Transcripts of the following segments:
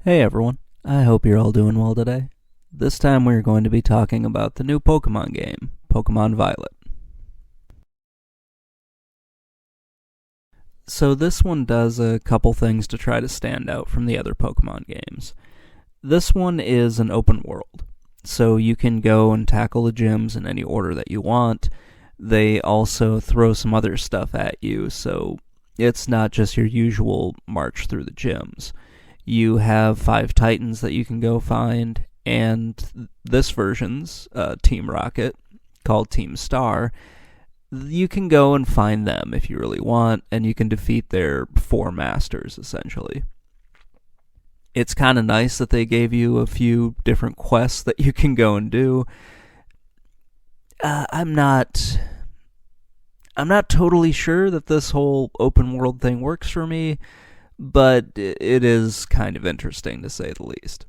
Hey everyone, I hope you're all doing well today. This time we're going to be talking about the new Pokemon game, Pokemon Violet. So this one does a couple things to try to stand out from the other Pokemon games. This one is an open world, so you can go and tackle the gyms in any order that you want. They also throw some other stuff at you, so it's not just your usual march through the gyms. You have 5 Titans that you can go find, and this version's Team Rocket, called Team Star, you can go and find them if you really want, and you can defeat their 4 masters, essentially. It's kind of nice that they gave you a few different quests that you can go and do. I'm not totally sure that this whole open world thing works for me, but it is kind of interesting to say the least.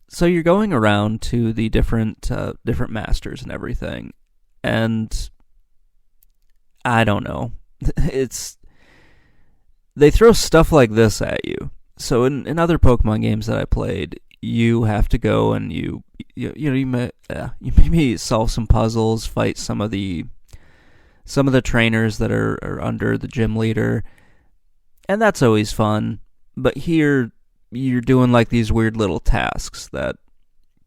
So you're going around to the different masters and everything, and I don't know. It's They throw stuff like this at you. So in other Pokemon games that I played, you have to go and you maybe solve some puzzles, fight some of the trainers that are under the gym leader, and that's always fun. But here, you're doing like these weird little tasks that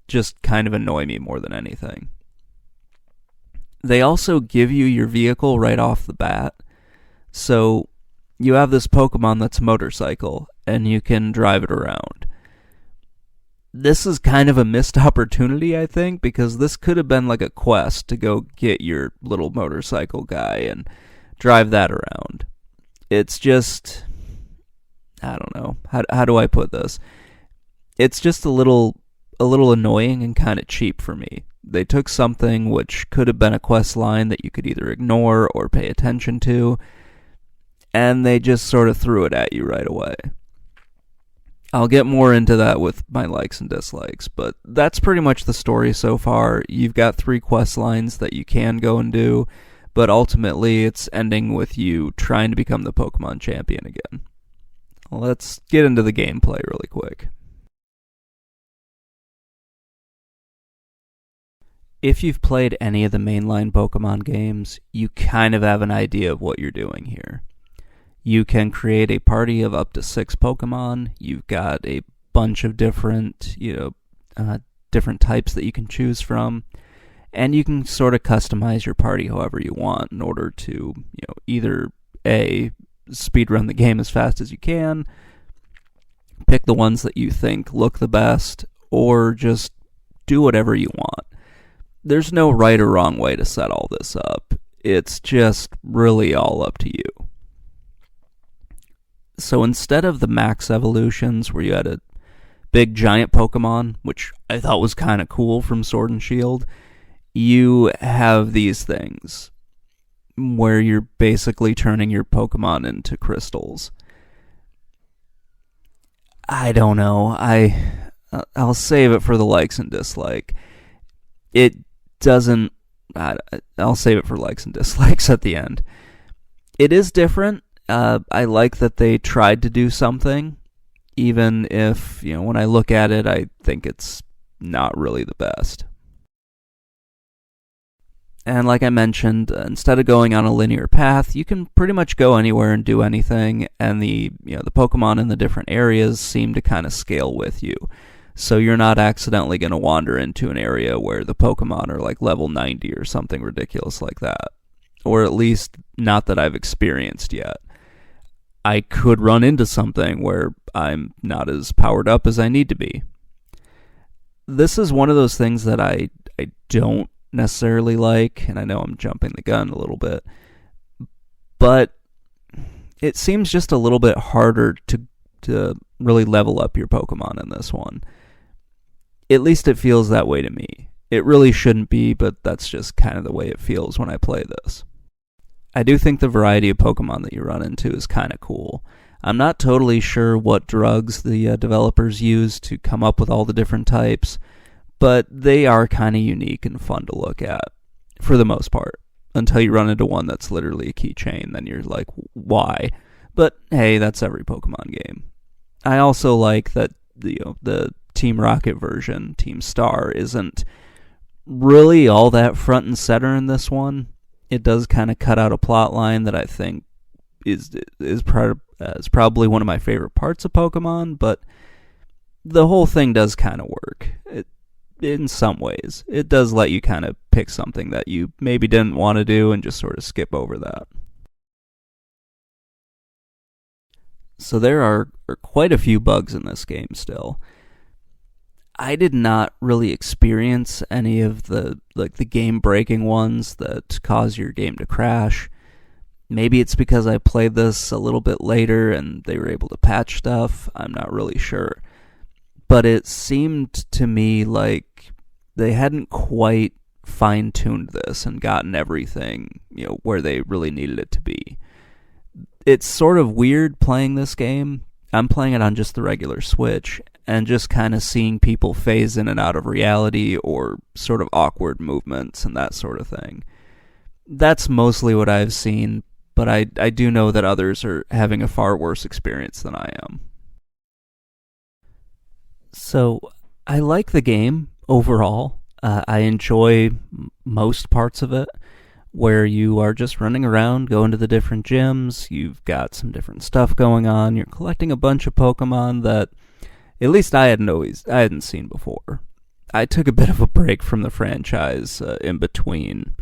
just kind of annoy me more than anything. They also give you your vehicle right off the bat. So you have this Pokemon that's a motorcycle, and you can drive it around. This is kind of a missed opportunity, I think, because this could have been like a quest to go get your little motorcycle guy and drive that around. It's just, I don't know. How do I put this? It's just a little annoying and kind of cheap for me. They took something which could have been a quest line that you could either ignore or pay attention to, and they just sort of threw it at you right away. I'll get more into that with my likes and dislikes, but that's pretty much the story so far. You've got 3 quest lines that you can go and do, but ultimately it's ending with you trying to become the Pokemon champion again. Let's get into the gameplay really quick. If you've played any of the mainline Pokemon games, you kind of have an idea of what you're doing here. You can create a party of up to 6 Pokemon. You've got a bunch of different types that you can choose from, and you can sort of customize your party however you want in order to, either A, speedrun the game as fast as you can, pick the ones that you think look the best, or just do whatever you want. There's no right or wrong way to set all this up. It's just really all up to you. So instead of the max evolutions where you had a big giant Pokemon, which I thought was kind of cool from Sword and Shield, you have these things where you're basically turning your Pokemon into crystals. I don't know. I'll save it for the likes and dislike. It doesn't. I'll save it for likes and dislikes at the end. It is different. I like that they tried to do something, even if, when I look at it, I think it's not really the best. And like I mentioned, instead of going on a linear path, you can pretty much go anywhere and do anything, and the Pokemon in the different areas seem to kind of scale with you. So you're not accidentally going to wander into an area where the Pokemon are like level 90 or something ridiculous like that. Or at least not that I've experienced yet. I could run into something where I'm not as powered up as I need to be. This is one of those things that I don't necessarily like, and I know I'm jumping the gun a little bit, but it seems just a little bit harder to really level up your Pokemon in this one. At least it feels that way to me. It really shouldn't be, but that's just kind of the way it feels when I play this. I do think the variety of Pokemon that you run into is kind of cool. I'm not totally sure what drugs the developers use to come up with all the different types, but they are kind of unique and fun to look at, for the most part. Until you run into one that's literally a keychain, then you're like, why? But hey, that's every Pokemon game. I also like that the Team Rocket version, Team Star, isn't really all that front and center in this one. It does kind of cut out a plot line that I think is probably one of my favorite parts of Pokemon, but the whole thing does kind of work. In some ways, it does let you kind of pick something that you maybe didn't want to do and just sort of skip over that. So there are quite a few bugs in this game still. I did not really experience any of the game breaking ones that cause your game to crash. Maybe it's because I played this a little bit later and they were able to patch stuff. I'm not really sure. But it seemed to me like they hadn't quite fine-tuned this and gotten everything, where they really needed it to be. It's sort of weird playing this game. I'm playing it on just the regular Switch, and just kind of seeing people phase in and out of reality or sort of awkward movements and that sort of thing. That's mostly what I've seen, but I do know that others are having a far worse experience than I am. So, I like the game overall. I enjoy most parts of it, where you are just running around, going to the different gyms, you've got some different stuff going on, you're collecting a bunch of Pokemon that at least I hadn't seen before. I took a bit of a break from the franchise in between,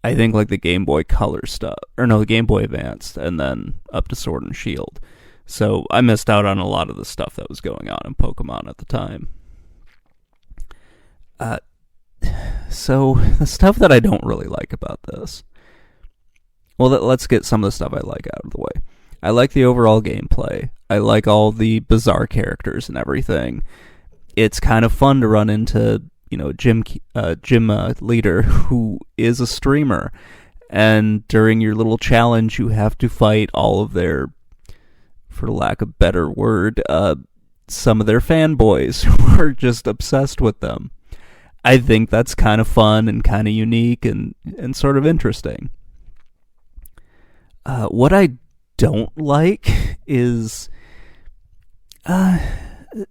I think, like the Game Boy Color stuff, the Game Boy Advance, and then up to Sword and Shield. So I missed out on a lot of the stuff that was going on in Pokemon at the time. So the stuff that I don't really like about this. Well, let's get some of the stuff I like out of the way. I like the overall gameplay. I like all the bizarre characters and everything. It's kind of fun to run into, gym leader who is a streamer, and during your little challenge, you have to fight all of their, for lack of a better word, some of their fanboys who are just obsessed with them. I think that's kind of fun and kind of unique and sort of interesting. What I don't like is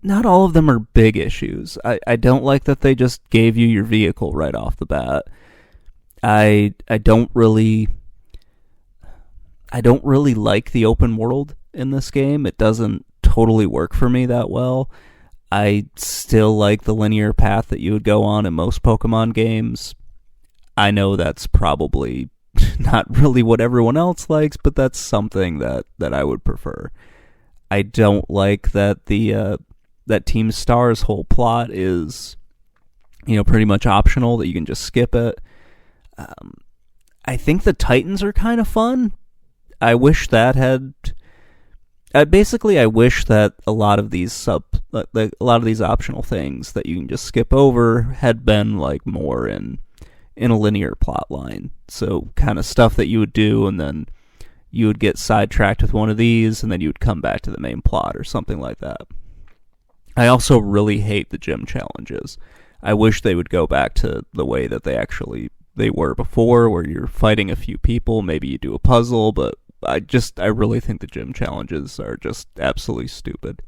not all of them are big issues. I don't like that they just gave you your vehicle right off the bat. I don't really like the open world in this game. It doesn't totally work for me that well. I still like the linear path that you would go on in most Pokemon games. I know that's probably not really what everyone else likes, but that's something that I would prefer. I don't like that that Team Star's whole plot is, pretty much optional, that you can just skip it. I think the Titans are kind of fun. I wish that had... I wish that a lot of these optional things that you can just skip over had been like more in a linear plot line. So kind of stuff that you would do, and then you would get sidetracked with one of these, and then you would come back to the main plot or something like that. I also really hate the gym challenges. I wish they would go back to the way that they were before, where you're fighting a few people, maybe you do a puzzle, but I really think the gym challenges are just absolutely stupid.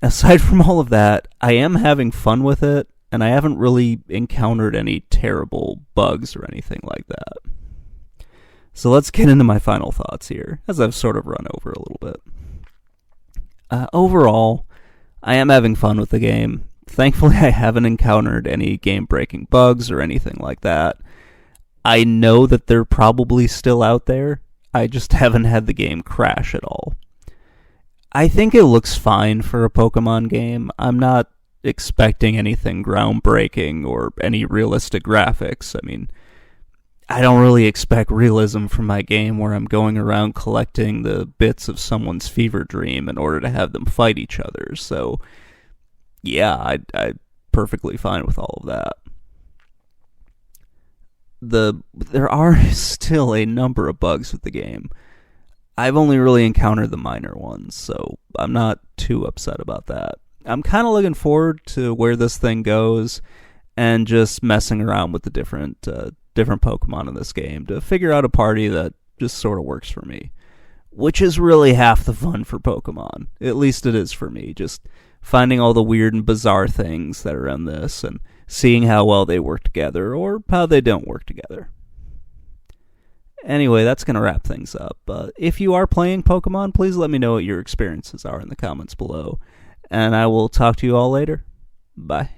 Aside from all of that, I am having fun with it, and I haven't really encountered any terrible bugs or anything like that. So let's get into my final thoughts here, as I've sort of run over a little bit. Overall, I am having fun with the game. Thankfully, I haven't encountered any game-breaking bugs or anything like that. I know that they're probably still out there. I just haven't had the game crash at all. I think it looks fine for a Pokemon game. I'm not expecting anything groundbreaking or any realistic graphics. I mean, I don't really expect realism from my game where I'm going around collecting the bits of someone's fever dream in order to have them fight each other. So, yeah, I'm perfectly fine with all of that. There are still a number of bugs with the game. I've only really encountered the minor ones, so I'm not too upset about that. I'm kind of looking forward to where this thing goes, and just messing around with the different Pokemon in this game to figure out a party that just sort of works for me. which is really half the fun for Pokemon. At least it is for me, just finding all the weird and bizarre things that are in this and seeing how well they work together or how they don't work together. Anyway, that's going to wrap things up. If you are playing Pokemon, please let me know what your experiences are in the comments below, and I will talk to you all later. Bye.